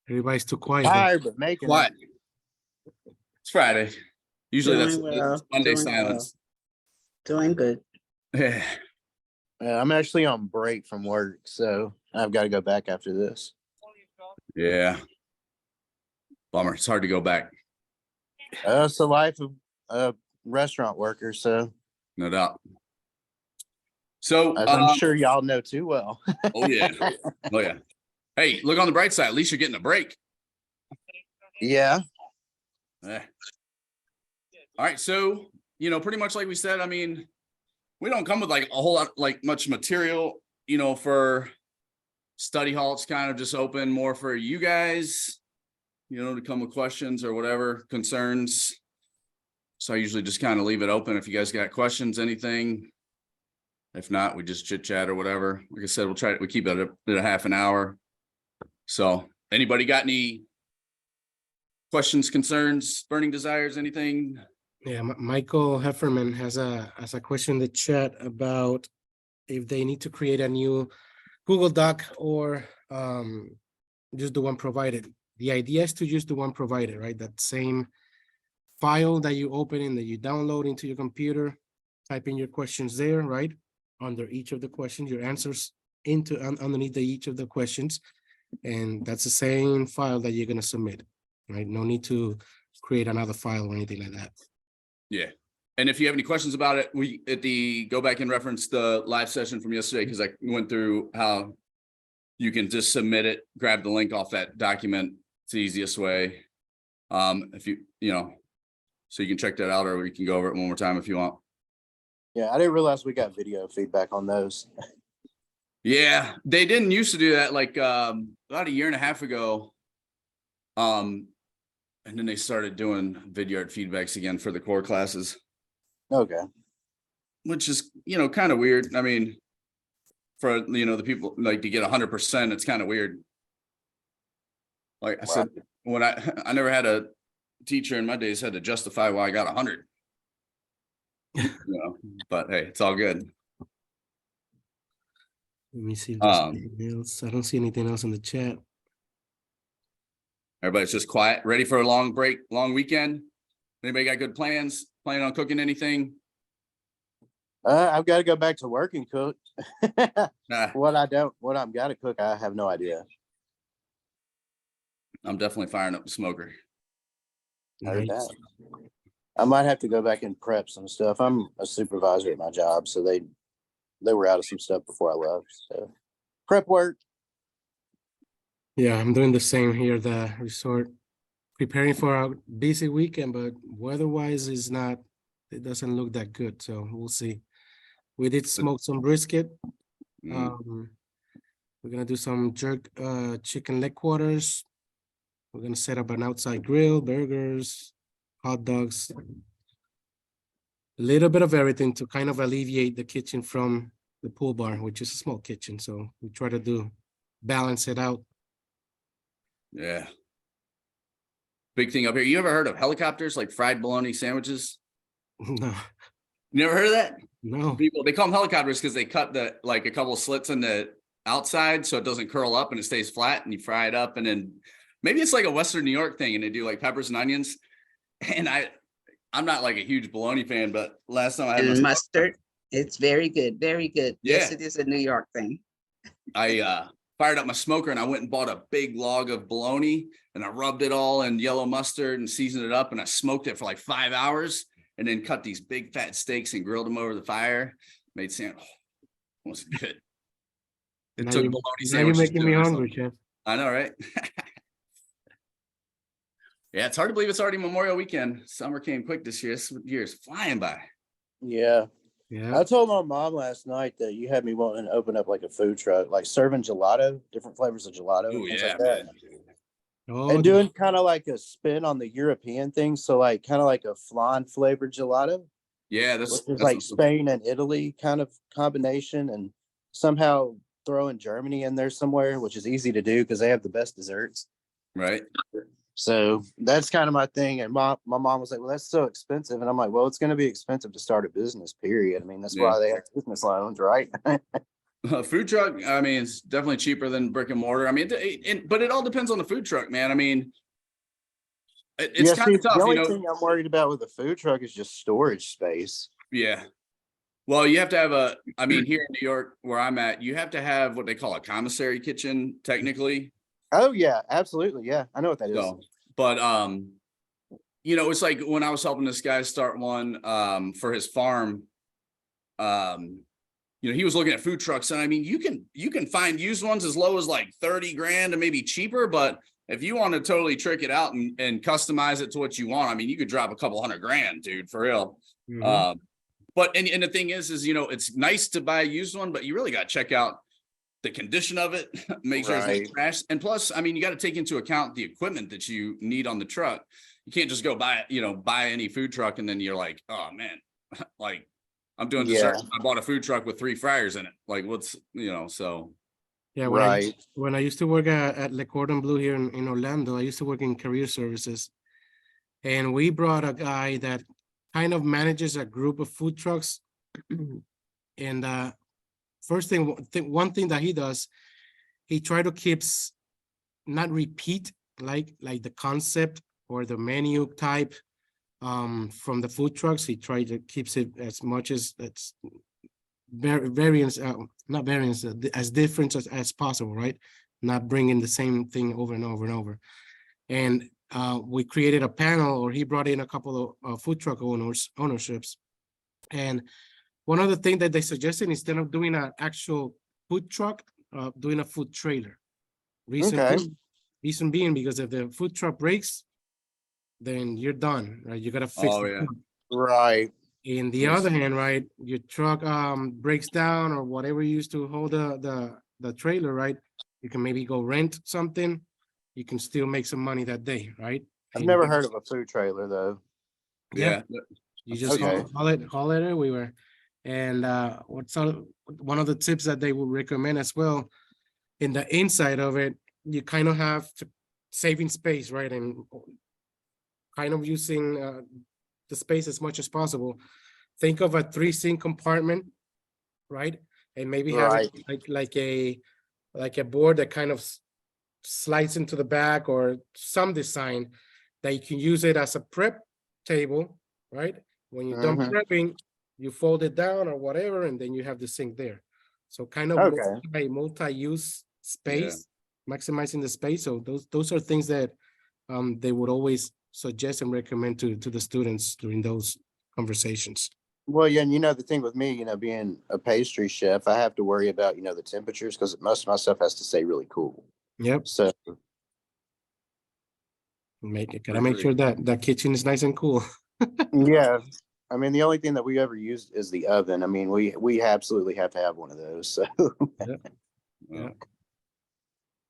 Everybody's too quiet. Tired, but making What? It's Friday. Usually Doing that's well, Monday doing silence. Doing good. Yeah. I'm actually on break from work, so I've got to go back after this. Yeah. Bummer. It's hard to go back. It's the life of a restaurant worker, so No doubt. So as I'm sure y'all know too well. oh yeah. Oh yeah. Hey, look on the bright side. At least you're getting a break. Yeah. Yeah. All right. So, pretty much like we said, I mean, we don't come with like a whole lot, like much material, for study hall. It's kind of just open more for you guys, to come with questions or whatever concerns. So I usually just kind of leave it open if you guys got questions, anything. If not, we just chit chat or whatever. Like I said, we keep it at a half an hour. So anybody got any questions, concerns, burning desires, anything? Yeah, Michael Hefferman has a question in the chat about if they need to create a new Google Doc or just the one provided. The idea is to use the one provided, right? That same file that you open and that you download into your computer, type in your questions there, right? Under each of the questions, your answers underneath each of the questions. And that's the same file that you're going to submit, right? No need to create another file or anything like that. Yeah. And if you have any questions about it, go back and reference the live session from yesterday, because I went through how you can just submit it, grab the link off that document. It's the easiest way. If so you can check that out, or we can go over it one more time if you want. Yeah, I didn't realize we got video feedback on those. Yeah, they didn't used to do that like about a year and a half ago. And then they started doing Vidyard feedbacks again for the core classes. Okay. Which is, kind of weird. I mean, for, the people like to get 100%, it's kind of weird. Like I said, when I never had a teacher in my days had to justify why I got 100. But hey, it's all good. Let me see if there's anything else. I don't see anything else in the chat. Everybody's just quiet, ready for a long break, long weekend. Anybody got good plans? Planning on cooking anything? I've got to go back to work and cook. Nah. What I'm got to cook, I have no idea. I'm definitely firing up the smoker. Heard that. I might have to go back and prep some stuff. I'm a supervisor at my job, so they were out of some stuff before I left. So prep work. Yeah, I'm doing the same here. The resort, preparing for a busy weekend, but weather-wise it doesn't look that good. So we'll see. We did smoke some brisket. We're gonna do some jerk chicken leg quarters. We're gonna set up an outside grill, burgers, hot dogs, a little bit of everything to kind of alleviate the kitchen from the pool bar, which is a small kitchen. So we try to balance it out. Yeah. Big thing up here. You ever heard of helicopters, like fried bologna sandwiches? No. You never heard of that? No. People, they call them helicopters because they cut a couple of slits in the outside so it doesn't curl up and it stays flat, and you fry it up, and then maybe it's like a Western New York thing and they do like peppers and onions. And I'm not like a huge bologna fan, but last time I had mustard. It's very good. Very good. Yeah. Yes, it is a New York thing. I fired up my smoker and I went and bought a big log of bologna and I rubbed it all in yellow mustard and seasoned it up, and I smoked it for like 5 hours and then cut these big fat steaks and grilled them over the fire. Made sandwich. It was good. It took bologna sandwiches. Now you're making me hungry, Chef. I know, right? Yeah, it's hard to believe it's already Memorial Weekend. Summer came quick this year. This year is flying by. Yeah. Yeah. I told my mom last night that you had me wanting to open up like a food truck, like serving gelato, different flavors of gelato. Oh, things yeah, like that. man. Oh, And doing kind of like a spin on the European thing. So like kind of like a flan flavored gelato. Yeah, Which is like Spain and Italy kind of combination, and somehow throwing Germany in there somewhere, which is easy to do because they have the best desserts. Right. So that's kind of my thing. And my mom was like, well, that's so expensive. And I'm like, well, it's going to be expensive to start a business, period. I mean, that's why they have business loans, right? A food truck, I mean, it's definitely cheaper than brick and mortar. I mean, but it all depends on the food truck, man. I mean, it's kind see, of tough, the you only know. thing I'm worried about with the food truck is just storage space. Yeah. Well, you have to have I mean, here in New York, where I'm at, you have to have what they call a commissary kitchen, technically. Oh yeah, absolutely. Yeah, I know what that is. So, but you know, it's like when I was helping this guy start one for his farm, you know, he was looking at food trucks, and I mean, you can find used ones as low as like 30 grand and maybe cheaper, but if you want to totally trick it out and customize it to what you want, I mean, you could drop a couple $100,000, dude, for real. But and the thing is, you know, it's nice to buy a used one, but you really got to check out the condition of it, make sure it's not crashed. And plus, I mean, you got to take into account the equipment that you need on the truck. You can't just go buy any food truck and then you're like, oh man, like I'm doing dessert. I bought a food truck with 3 fryers in it. Like what's, you know, so. Yeah, when I used to work at Le Cordon Bleu here in Orlando, I used to work in career services, and we brought a guy that kind of manages a group of food trucks. And one thing that he does, he try to keeps not repeat like the concept or the menu type from the food trucks. He try to keeps it as much as it's variance, not variance, as different as possible, right? Not bringing the same thing over and over and over. And we created a panel, or he brought in a couple of food truck ownerships. And one other thing that they suggested, instead of doing an actual food truck, doing a food trailer. Reason being, because if the food truck breaks, then you're done, right? You gotta fix it. Right. In the other hand, right, your truck breaks down or whatever you used to hold the trailer, right? You can maybe go rent something. You can still make some money that day, right? I've never heard of a food trailer though. Yeah. You just haul it everywhere. And one of the tips that they would recommend as well, in the inside of it, you kind of have saving space, right? And kind of using the space as much as possible. Think of a 3-sink compartment, right? And maybe have it like a board that kind of slides into the back, or some design that you can use it as a prep table, right? When you're done prepping, you fold it down or whatever, and then you have the sink there. So kind of multi-use space, maximizing the space. So those are things that they would always suggest and recommend to the students during those conversations. Well, yeah, and you know, the thing with me, you know, being a pastry chef, I have to worry about, you know, the temperatures, because most of my stuff has to stay really cool. Yep. So gotta make sure that that kitchen is nice and cool. Yeah. I mean, the only thing that we ever used is the oven. I mean, we absolutely have to have one of those. So Yeah.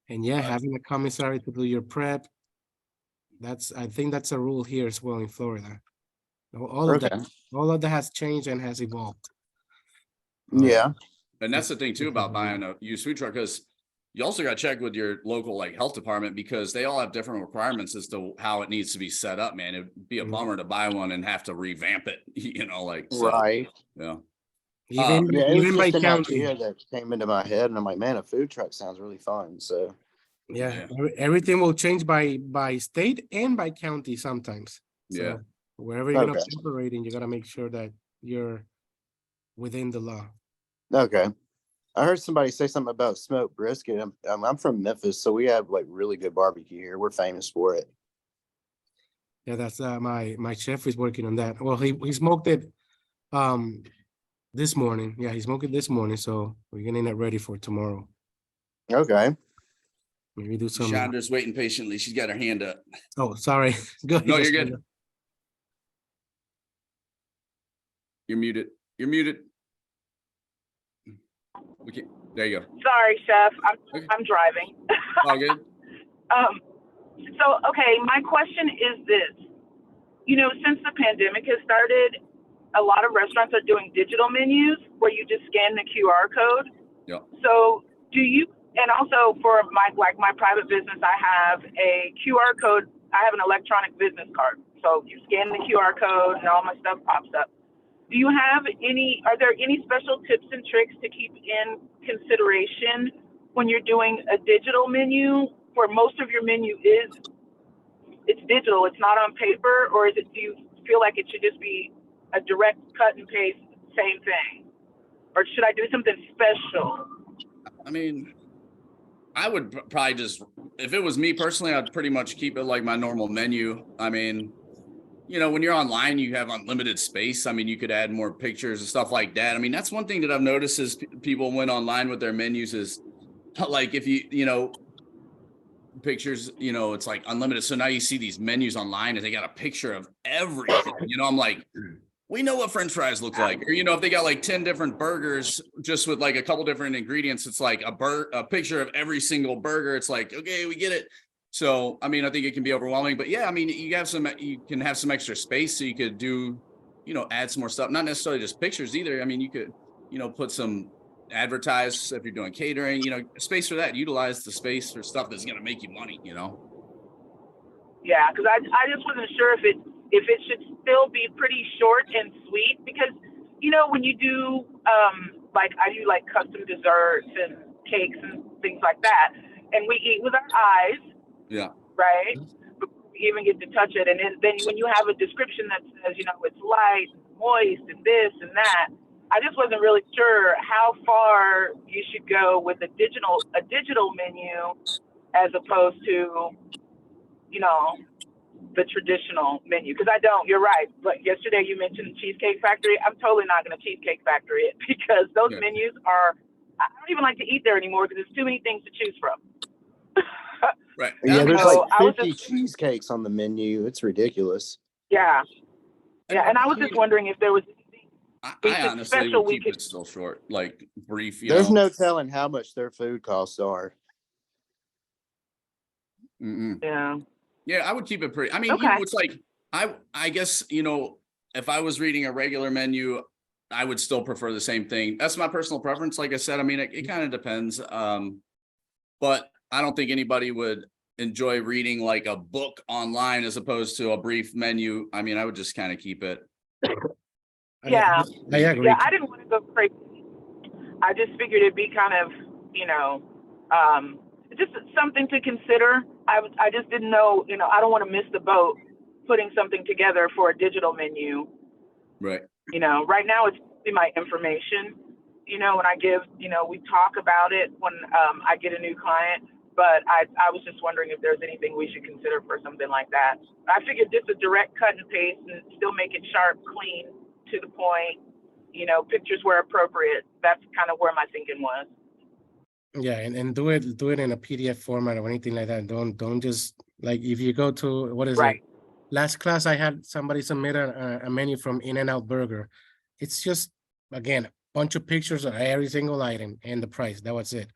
And having a commissary to do your prep, I think that's a rule here as well in Florida. All of that has changed and has evolved. Yeah. And that's the thing too about buying a used food truck, because you also got to check with your local like health department, because they all have different requirements as to how it needs to be set up, man. It'd be a bummer to buy one and have to revamp it, you know, like so, right. Yeah. Even by county. That came into my head, and I'm like, man, a food truck sounds really fun. So everything will change by state and by county sometimes. So wherever you're gonna be operating, you gotta make sure that you're within the law. Okay. I heard somebody say something about smoked brisket. I'm from Memphis, so we have like really good barbecue here. We're famous for it. Yeah, that's my chef is working on that. Well, he smoked it this morning. Yeah, he smoked it this morning, so we're getting it ready for tomorrow. Okay. Maybe do some. Chandra's waiting patiently. She's got her hand up. Oh, sorry. Good. No, you're good. You're muted. You're muted. Okay, there you go. Sorry, Chef. I'm driving. All good. Okay, my question is this. You know, since the pandemic has started, a lot of restaurants are doing digital menus where you just scan the QR code. Yeah. So and also for my private business, I have a QR code. I have an electronic business card. So you scan the QR code and all my stuff pops up. are there any special tips and tricks to keep in consideration when you're doing a digital menu, where most of your menu it's digital, it's not on paper, or do you feel like it should just be a direct cut and paste, same thing? Or should I do something special? I mean, I would probably just, if it was me personally, I'd pretty much keep it like my normal menu. I mean, you know, when you're online, you have unlimited space. I mean, you could add more pictures and stuff like that. I mean, that's one thing that I've noticed is people went online with their menus is like, if you know, pictures, you know, it's like unlimited. So now you see these menus online and they got a picture of everything, you know, I'm like, we know what French fries look like, or, you know, if they got like 10 different burgers just with like a couple different ingredients, it's like a picture of every single burger. It's like, okay, we get it. So, I mean, I think it can be overwhelming, but yeah, I mean, you can have some extra space so you could do, you know, add some more stuff, not necessarily just pictures either. I mean, you could, you know, put some advertise if you're doing catering, you know, space for that, utilize the space for stuff that's going to make you money, you know? Yeah, because I just wasn't sure if it should still be pretty short and sweet, because, you know, when you do, like I do like custom desserts and cakes and things like that, and we eat with our eyes. Yeah. Right? Before we even get to touch it. And then when you have a description that says, you know, it's light, moist, and this and that, I just wasn't really sure how far you should go with a digital menu as opposed to, you know, the traditional menu. Because you're right. But yesterday you mentioned Cheesecake Factory. I'm totally not going to Cheesecake Factory it, because those menus I don't even like to eat there anymore because there's too many things to choose from. Right. Yeah, there's So like 50 cheesecakes on the menu. It's ridiculous. Yeah. Yeah, and I was just wondering if there was anything I honestly would keep it still short, like brief, you There's know. no telling how much their food costs are. Yeah. Yeah, I would keep it pretty. I mean, you know, it's like I guess, you know, if I was reading a regular menu, I would still prefer the same thing. That's my personal preference. Like I said, I mean, it kind of depends. But I don't think anybody would enjoy reading like a book online as opposed to a brief menu. I mean, I would just kind of keep it. Yeah. I agree. Yeah, I didn't want to go crazy. I just figured it'd be kind of, you know, just something to consider. I just didn't know, you know, I don't want to miss the boat putting something together for a digital menu. Right. You know, right now it's my information, you know, when I give, you know, we talk about it when I get a new client, but I was just wondering if there's anything we should consider for something like that. I figured just a direct cut and paste and still make it sharp, clean, to the point, you know, pictures where appropriate. That's kind of where my thinking was. Yeah, and do it in a PDF format or anything like that. Don't just, like, if you go to, what is it? Last class I had somebody submit a menu from In-N-Out Burger. It's just, again, a bunch of pictures of every single item and the price. That was it.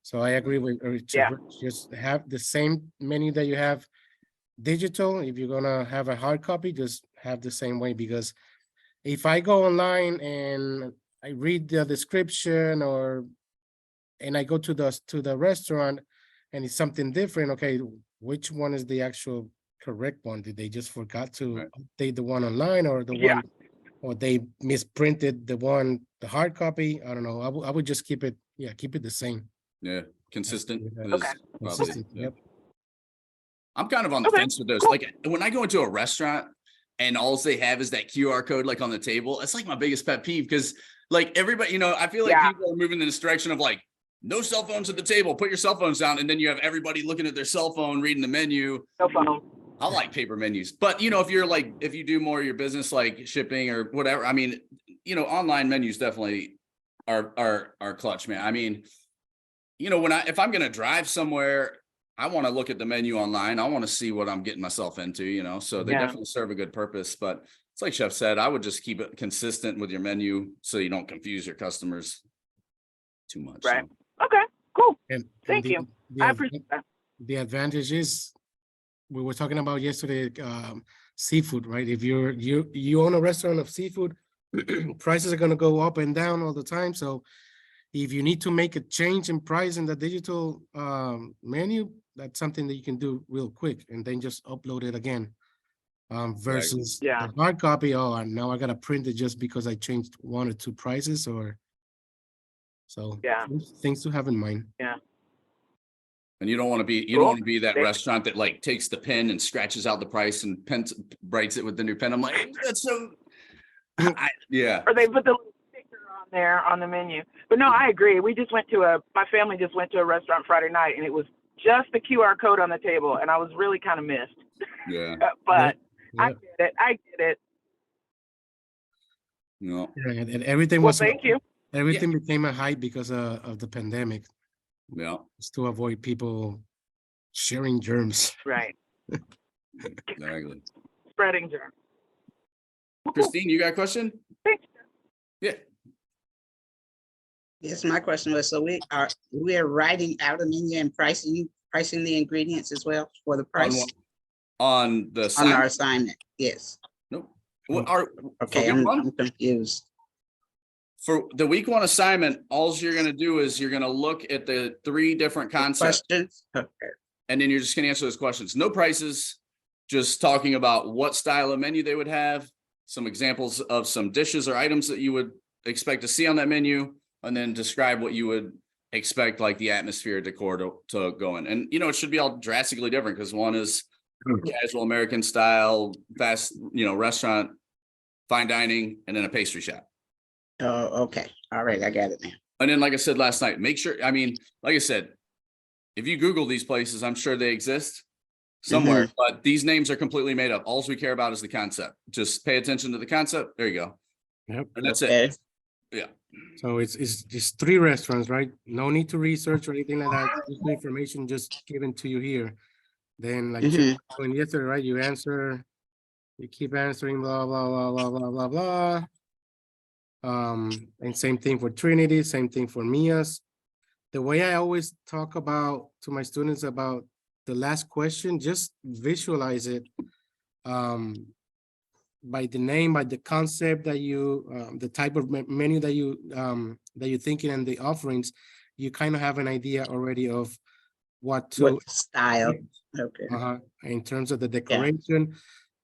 So I agree with Richard. Just have the same menu that you have digital. If you're gonna have a hard copy, just have the same way, because if I go online and I read the description and I go to the restaurant and it's something different, okay, which one is the actual correct one? Did they just forgot to update the one online, or the one, or they misprinted the hard copy? I don't know. I would just keep it the same. Yeah, consistent. Consistent. Yep. I'm kind of on the fence with those. Like when I go into a restaurant and all they have is that QR code like on the table, it's like my biggest pet peeve, because like everybody, you know, I feel like people are moving in this direction of like, no cell phones at the table, put your cell phones down, and then you have everybody looking at their cell phone, reading the menu. Cell phone. I like paper menus, but you know, if you do more of your business, like shipping or whatever, I mean, you know, online menus definitely are clutch, man. I mean, you know, if I'm going to drive somewhere, I want to look at the menu online. I want to see what I'm getting myself into, you know, so they definitely serve a good purpose, but it's like Chef said, I would just keep it consistent with your menu so you don't confuse your customers too much. Right. So. Okay, cool. Thank you. I appreciate that. The advantage is, we were talking about yesterday, seafood, right? If you own a restaurant of seafood, prices are going to go up and down all the time. So if you need to make a change in price in the digital menu, that's something that you can do real quick and then just upload it again. versus Yeah. the hard copy. Oh, and now I gotta print it just because I changed 1 or 2 prices, or so. Yeah. Things to have in mind. And you don't want to be, you don't want to be that restaurant that like takes the pen and scratches out the price and writes it with the new pen. I'm like, that's so, yeah. Or they put the little sticker on there on the menu. But no, I agree. We just went to my family just went to a restaurant Friday night, and it was just the QR code on the table, and I was really kind of missed. Yeah. But I Yep. get it. I get it. No. Yeah, and everything Well, was thank you. everything became a hype because of the pandemic. Yeah. It's to avoid people sharing germs. Right. Exactly. Spreading germs. Christine, you got a question? Thanks. Yeah. Yes, my question was, so we're writing out a menu and pricing the ingredients as well for the price On the on our sign? assignment? Yes. Nope. What are, Okay, week one? I'm confused. For the week 1 assignment, all you're gonna do is you're gonna look at the 3 different concepts, Questions? Okay. and then you're just gonna answer those questions. No prices, just talking about what style of menu they would have, some examples of some dishes or items that you would expect to see on that menu, and then describe what you would expect, like the atmosphere, decor to go in. And it should be all drastically different because one is casual American style, fast, restaurant, fine dining, and then a pastry shop. Oh, okay. All right, I got it now. And then, like I said last night, make sure, like I said, if you Google these places, I'm sure they exist somewhere, but these names are completely made up. All we care about is the concept. Just pay attention to the concept. There you go. Yep. And that's Okay. it. Yeah. So it's 3 restaurants, right? No need to research or anything like that. Just the information just given to you here. Then like when yesterday, right? You answer, you keep answering, blah, blah, blah, blah, blah, blah, blah. And same thing for Trinity, same thing for Mia's. The way I always talk about to my students about the last question, just visualize it by the name, by the concept that you, the type of menu that you're thinking, and the offerings, you kind of have an idea already of what style? Okay. In terms of the decoration.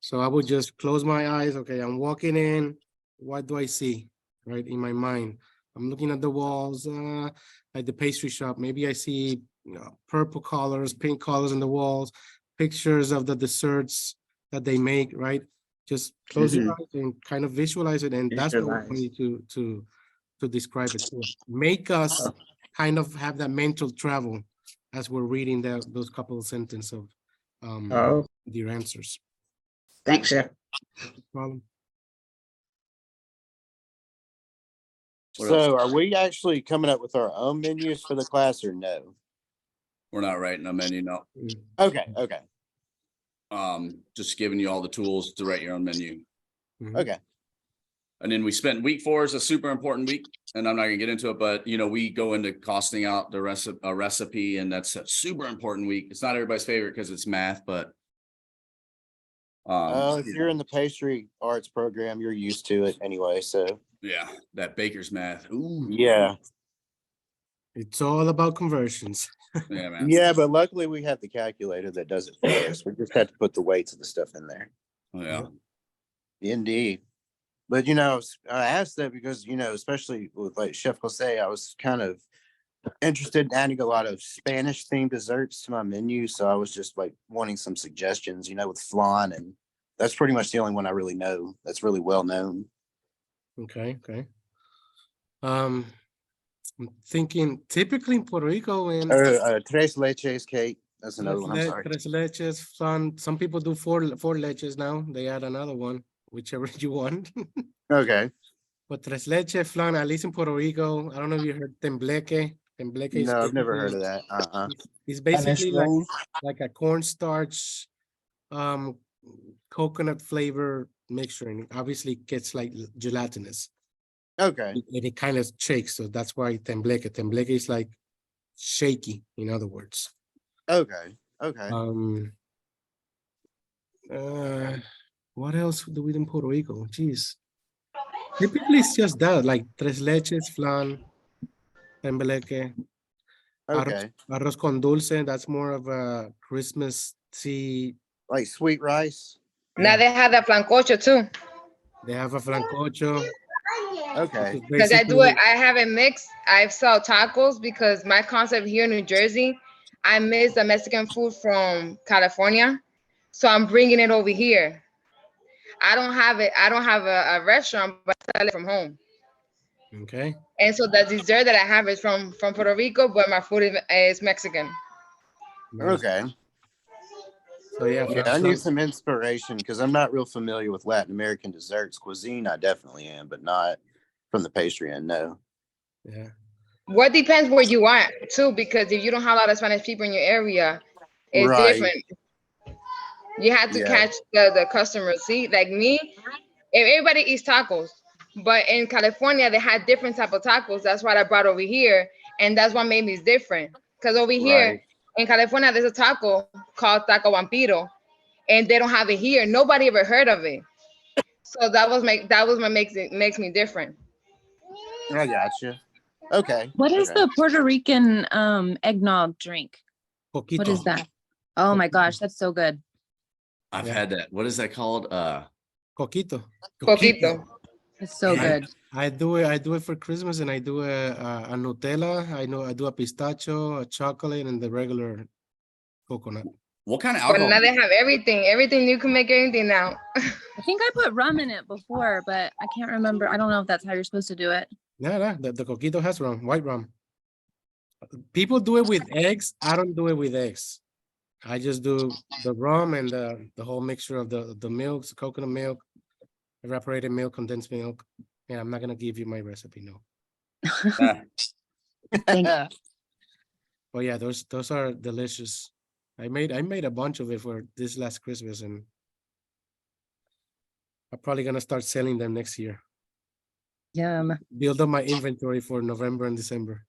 So I would just close my eyes. Okay, I'm walking in. What do I see? Right in my mind, I'm looking at the walls, at the pastry shop. Maybe I see purple colors, pink colors in the walls, pictures of the desserts that they make. Right, just close your eyes and kind of visualize it, and that's what we need to describe it. To make us kind of have that mental travel as we're reading those couple of sentences of your answers. Thanks, Chef. No problem. So are we actually coming up with our own menus for the class or no? We're not writing a menu, no. Okay. Just giving you all the tools to write your own menu. Okay. And then we spent week 4 is a super important week, and I'm not gonna get into it, but we go into costing out the recipe, and that's a super important week. It's not everybody's favorite because it's math, but if you're in the pastry arts program, you're used to it anyway. So yeah, that baker's math. Ooh. yeah. It's all about conversions. Yeah, man. Yeah, but luckily we have the calculator that does it for us. We just have to put the weights of the stuff in there. Yeah. Indeed. But I asked that because especially with like Chef Jose, I was kind of interested in adding a lot of Spanish themed desserts to my menu. So I was just like wanting some suggestions, with flan, and that's pretty much the only one I really know that's really well known. Okay. I'm thinking typically in Puerto Rico and Tres leches cake. That's another one. I'm sorry. Tres leches, flan. Some people do four leches now. They add another one, whichever you want. Okay. But tres leches, flan, at least in Puerto Rico, I don't know if you heard tembleque. Tembleque is No, I've never heard of that. It's basically like a cornstarch, coconut flavor mixture, and obviously it gets like gelatinous. Okay. And it kind of shakes, so that's why tembleque. Tembleque is like shaky, in other words. Okay. What else do we do in Puerto Rico? Jeez. Typically it's just that, like tres leches, flan, tembleque. Okay. Arroz con dulce, that's more of a Christmas tea. Like sweet rice. Now they have the flancocho too. They have a flancocho. Okay. which is Because I do it, basically- I have it mixed. I sell tacos because my concept here in New Jersey, I miss the Mexican food from California. So I'm bringing it over here. I don't have it. I don't have a restaurant, but I sell it from home. Okay. And so the dessert that I have is from Puerto Rico, but my food is Mexican. Nice. Okay. So yeah, Yeah, I need some inspiration because I'm not real familiar with Latin American desserts. Cuisine, I definitely am, but not from the pastry end. No. yeah. What depends where you are too, because if you don't have a lot of Spanish people in your area, it's Right. different. You have to Yeah. catch the customers. See, like me, if everybody eats tacos, but in California they had different type of tacos. That's what I brought over here, and that's what made me different. Because over here Right. in California, there's a taco called Taco Vampiro, and they don't have it here. Nobody ever heard of it. So that was what makes me different. I gotcha. Okay. What is okay. the Puerto Rican eggnog drink? Coquito. What is that? Oh my gosh, that's so good. I've Yeah. had that. What is that called? Coquito. Coquito. It's so Yeah. good. I do it for Christmas, and I do a Nutella. I do a pistachio, a chocolate, and the regular coconut. What kind of But alcohol? now they have everything. Everything you can make anything now. I think I put rum in it before, but I can't remember. I don't know if that's how you're supposed to do it. No, the coquito has rum, white rum. People do it with eggs. I don't do it with eggs. I just do the rum and the whole mixture of the milks, coconut milk, evaporated milk, condensed milk. Yeah, I'm not gonna give you my recipe, no. Ah, But yeah, those are delicious. I made a bunch of it for this last Christmas, and I'm probably gonna start selling them next year. Yum. Build up my inventory for November and December.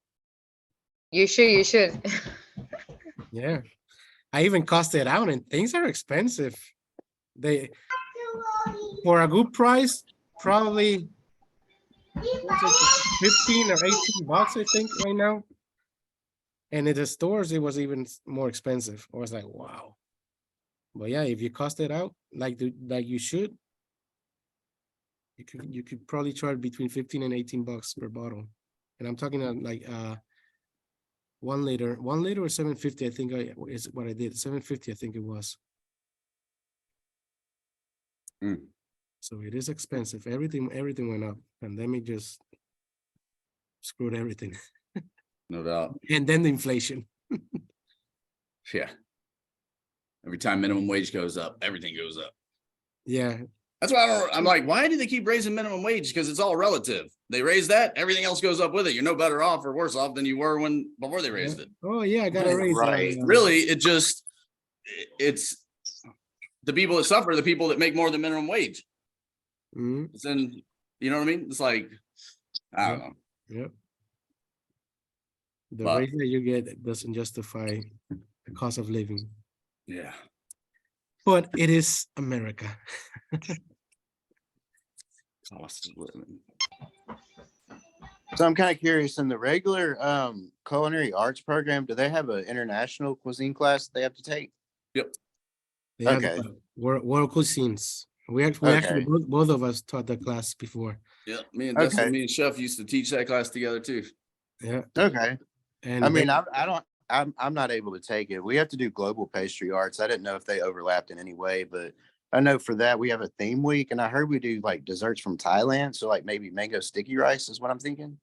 You should. Yeah. I even cost it out, and things are expensive. They for a good price, probably what's it, 15 or 18 bucks, I think, right now. And in the stores, it was even more expensive. I was like, wow. But yeah, if you cost it out like you should, you could probably charge between 15 and 18 bucks per bottle. And I'm talking like 1 liter or 750, I think is what I did. 750, I think it was. Mm. So it is expensive. Everything went up. Pandemic just screwed everything. no doubt. And then the inflation. Yeah. Every time minimum wage goes up, everything goes up. Yeah. That's why I'm like, why do they keep raising minimum wage? Because it's all relative. They raise that, everything else goes up with it. You're no better off or worse off than you were before they raised it. Oh yeah, I got a raise. Right. Really, it's the people that suffer, the people that make more than minimum wage. Mhm. It's in, you know what I mean? It's like, I don't know. Yep. The But- raise that you get doesn't justify the cost of living. Yeah. But it is America. Cost of living. So I'm kind of curious, in the regular culinary arts program, do they have an international cuisine class they have to take? They have Okay. world cuisines. We actually Okay. both of us taught the class before. Yeah. Me and Okay. Dustin, me and Chef used to teach that class together too. Yeah. Okay. And I mean, I'm not able to take it. We have to do global pastry arts. I didn't know if they overlapped in any way, but I know for that we have a theme week, and I heard we do like desserts from Thailand. So like maybe mango sticky rice is what I'm thinking.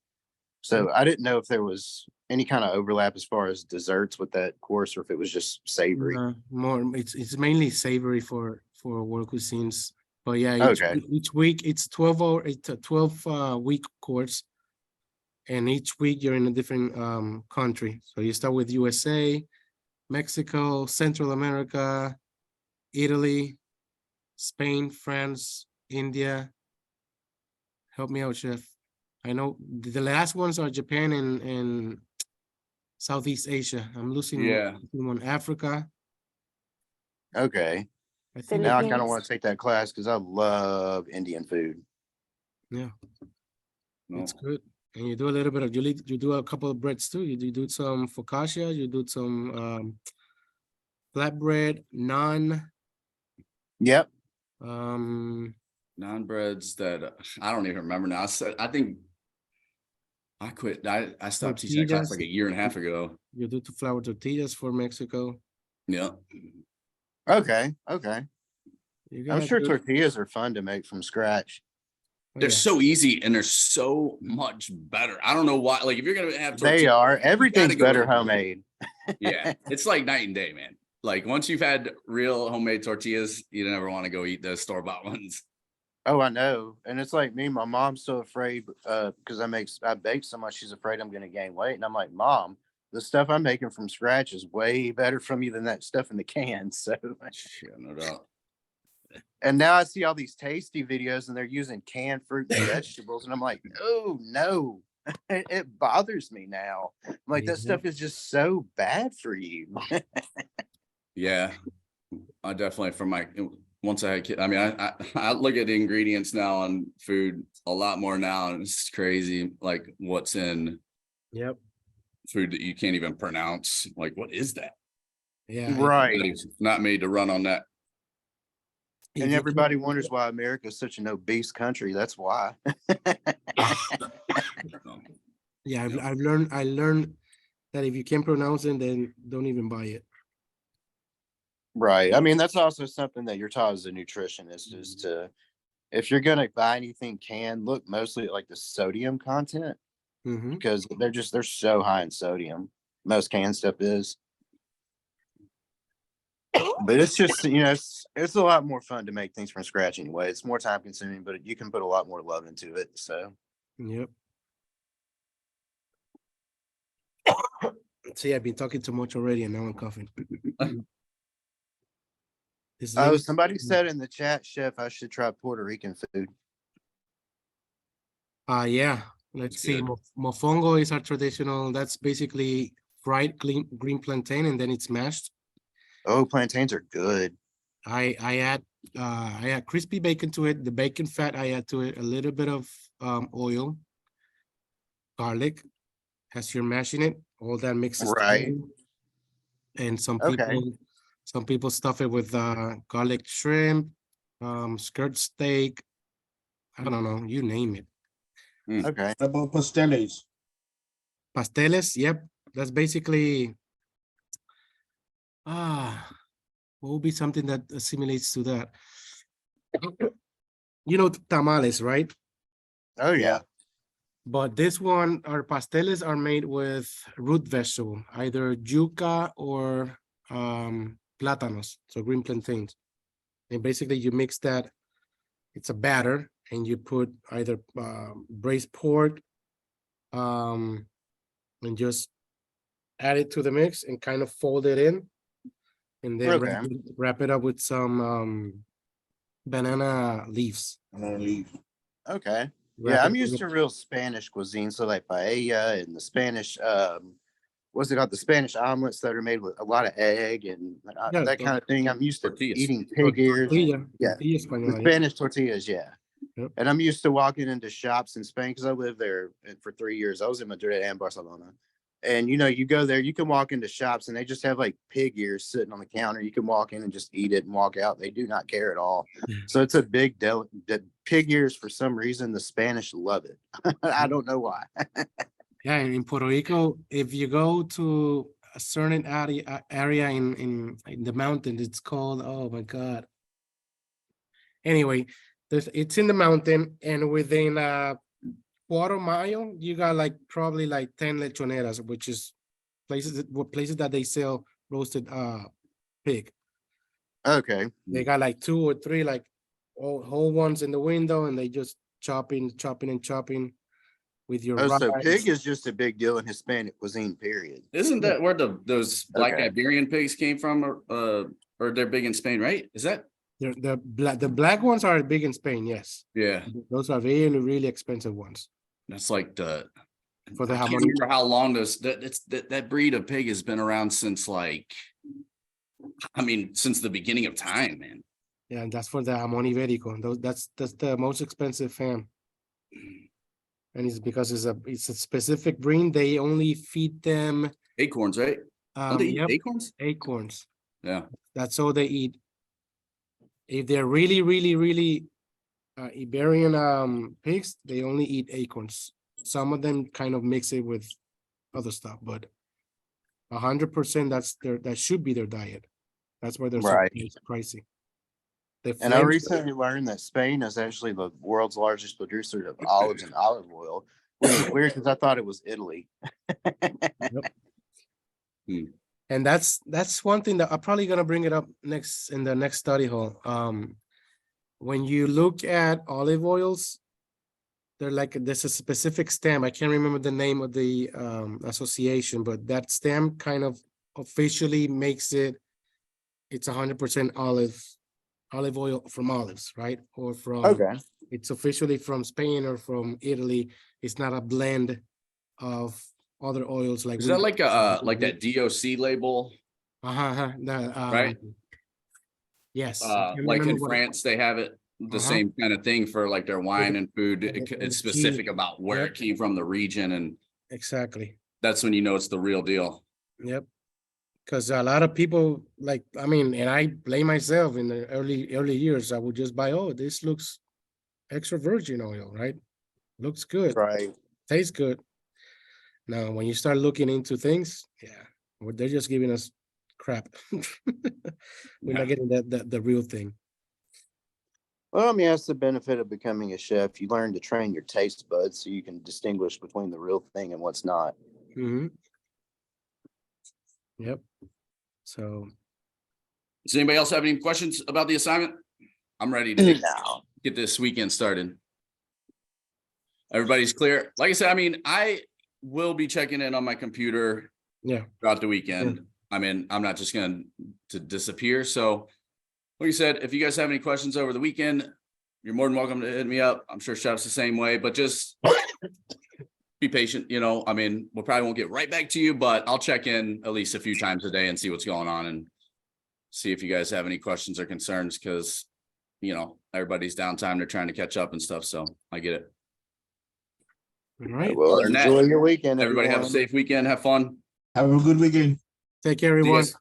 So I didn't know if there was any kind of overlap as far as desserts with that course, or if it was just savory. more it's mainly savory for world cuisines. But yeah, Okay. each week it's 12 it's a 12 week course. And each week you're in a different country. So you start with USA, Mexico, Central America, Italy, Spain, France, India. Help me out, Chef. I know the last ones are Japan and Southeast Asia. I'm losing one. Africa. Okay. I think Now I kind of want to take that class because I love Indian food. yeah, No. it's good. And you do a little bit of you do a couple of breads too. You do some focaccia, you do some flatbread, naan. Yep. Non-breads that I don't even remember now. I think I quit. I stopped teaching that class Tortillas. like a year and a half ago. You do flour tortillas for Mexico. Yeah. Okay, okay. You I'm got sure good- tortillas are fun to make from scratch. oh, They're yeah. so easy and they're so much better. I don't know why. Like if you're gonna have They tortillas, are. Everything's go better with- homemade. yeah, it's like night and day, man. Like once you've had real homemade tortillas, you never want to go eat those store-bought ones. Oh, I know. And it's like me, my mom's so afraid because I bake so much, she's afraid I'm gonna gain weight. And I'm like, Mom, the stuff I'm making from scratch is way better from you than that stuff in the can. So Yeah, no doubt. and now I see all these tasty videos and they're using canned fruit and vegetables, and I'm like, oh no. It bothers me now. I'm like, that Mhm. stuff is just so bad for you. Yeah, I definitely from my once I had kids. I mean, I look at the ingredients now on food a lot more now, and it's crazy. Like what's in Yep. food that you can't even pronounce. Like, what is that? Yeah. Right. It's not made to run on that. If And you everybody can- wonders why America is such an obese country. That's why. Yeah, I learned that if you can't pronounce it, then don't even buy it. Right. I mean, that's also something that you're taught as a nutritionist is to, if you're going to buy anything canned, look mostly at like the sodium content Mhm. because they're so high in sodium. Most canned stuff is. But it's just, it's a lot more fun to make things from scratch anyway. It's more time consuming, but you can put a lot more love into it. So, Yep. See, I've been talking too much already, and now I'm coughing. This oh, link- somebody said in the chat, Chef, I should try Puerto Rican food. Yeah. Let's It's see. good. Mofongo is our traditional. That's basically fried green plantain, and then it's mashed. Oh, plantains are good. I add crispy bacon to it. The bacon fat, I add to it a little bit of oil, garlic, as you're mashing it. All that mixes Right. together. And Okay. some people stuff it with garlic shrimp, skirt steak. I don't know, you name it. Okay. About pasteles. Pasteles, yep. That's basically what would be something that assimilates to that? You know, tamales, right? Oh, yeah. But this one, our pasteles are made with root vegetable, either yuca or plátanos, so green plantains. And basically you mix that, it's a batter, and you put either braised pork, and just add it to the mix and kind of fold it in. And then Okay. wrap it up with some banana leaves. Okay. Wrap Yeah, it I'm used with- to real Spanish cuisine, so like paella and the Spanish, what's it called? The Spanish omelets that are made with a lot of egg and Yeah, that kind of thing. I'm used to Tortillas. eating pig ears. tortilla, Yeah. tortilla The española, yeah. Spanish tortillas, yeah. Yep. And I'm used to walking into shops in Spain because I lived there for 3 years. I was in Madrid and Barcelona. And you go there, you can walk into shops and they just have like pig ears sitting on the counter. You can walk in and just eat it and walk out. They do not care at all. So it's a big pig ears, for some reason, the Spanish love it. I don't know why. Yeah, in Puerto Rico, if you go to a certain area in the mountains, it's called, oh my God. Anyway, it's in the mountain, and within a quarter mile, you got like probably like 10 lechoneras, which is places that they sell roasted pig. Okay. They got like 2 or 3 like whole ones in the window, and they just chopping with your Oh, so rice. pig is just a big deal in Hispanic cuisine, period. Isn't that where those black Okay. Iberian pigs came from, or they're big in Spain, right? Is that? The black ones are big in Spain, yes. Yeah, Those are really, really expensive ones. that's like the. For the I can't jamon. remember how long that breed of pig has been around since since the beginning of time, man. Yeah, and that's for the jamon ibérico. That's the most expensive ham. And it's because it's a specific breed. They only feed them Acorns, right? Don't they eat yep, acorns? acorns. Yeah. That's all they eat. If they're really Iberian pigs, they only eat acorns. Some of them kind of mix it with other stuff, but 100% that should be their diet. That's why they're so Right. pricey. The And I flavor- recently learned that Spain is actually the world's largest producer of olives and olive oil, which is weird because I thought it was Italy. And that's one thing that I'm probably gonna bring it up next in the next study hall. When you look at olive oils, they're like there's a specific stamp. I can't remember the name of the association, but that stamp kind of officially makes it's 100% olive oil from olives, right? Or from it's officially from Spain or from Italy. It's not a blend of other oils like Is that like that DOC label? right? Yes. I can't Like in remember what- France, they have it the same kind of thing for like their wine and food. and It's the specific cheese. about where Yep. it came from, the region, and Exactly. that's when you know it's the real deal. Yep. Because a lot of people like, I mean, and I blame myself in the early years, I would just buy, oh, this looks extra virgin oil, right? Looks good, Right. tastes good. Now, when you start looking into things, yeah, well, they're just giving us crap. We're Yeah. not getting the real thing. Well, I mean, that's the benefit of becoming a chef. You learn to train your taste buds so you can distinguish between the real thing and what's not. Mm-hmm. Yep. So, Does anybody else have any questions about the assignment? I'm ready to No. get this weekend started. Everybody's clear. Like I said, I mean, I will be checking in on my computer yeah. throughout the weekend. I mean, I'm not just going to disappear. So, like you said, if you guys have any questions over the weekend, you're more than welcome to hit me up. I'm sure Chef's the same way, but just be patient. You know, I mean, we probably won't get right back to you, but I'll check in at least a few times a day and see what's going on and see if you guys have any questions or concerns, because, you know, everybody's downtime. They're trying to catch up and stuff. So I get it. All right. Well, Other than that, enjoy your weekend. Everybody have a everyone. safe weekend. Have fun. Have a good weekend. Take care, See you everyone. guys.